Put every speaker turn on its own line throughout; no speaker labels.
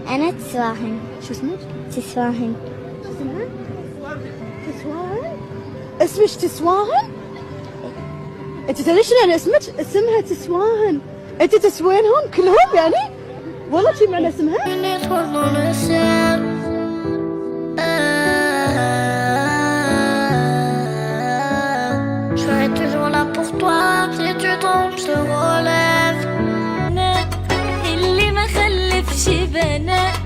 أنا تسواهن.
شو اسمك؟
تسواهن.
اسمها؟ تسواهن؟ اسمك تسواهن؟ انت تدري شنو يعني اسمك؟ اسمها تسواهن. انت تسوينهم كلهم يعني؟ والله شي معنى اسمها؟
Je serai toujours là pour toi. Si tu tombes, je te relève. اللي ما خلفش بنات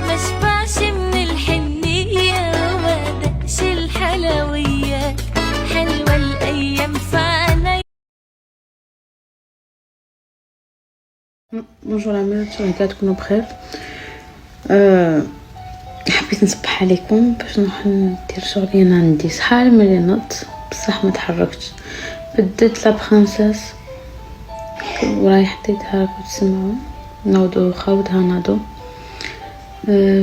ما شبعش من الحنية وما دقش الحلويات حلوة الأيام فانا.
بونجور عملت شكرا تكونوا بخير. حبيت نصبح عليكم باش نروح ندير شغلي. انا عندي شحال ملي نط بصح ما تحركتش. بديت لا برانسيس وراي حطيتها راكم تسمعوا نوضو خاوتها ناضو.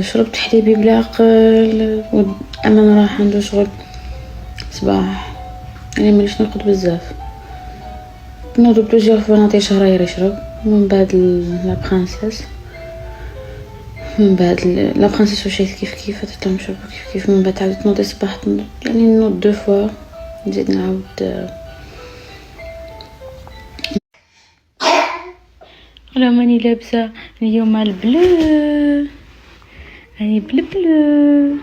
شربت حليبي بلا عقل. انا راح عنده شغل صباح يعني مليش نرقد بزاف. نوضو بلوزيغ فوا نعطيه شهرير يشرب. من بعد لا برانسيس لا برانسيس وشيت كيف تطلع نشرب كيف. من بعد عاودت نوضي صباح يعني نوض دو فوا نزيد نعاود. انا ماني لابسه اليوم البلو، راني بلو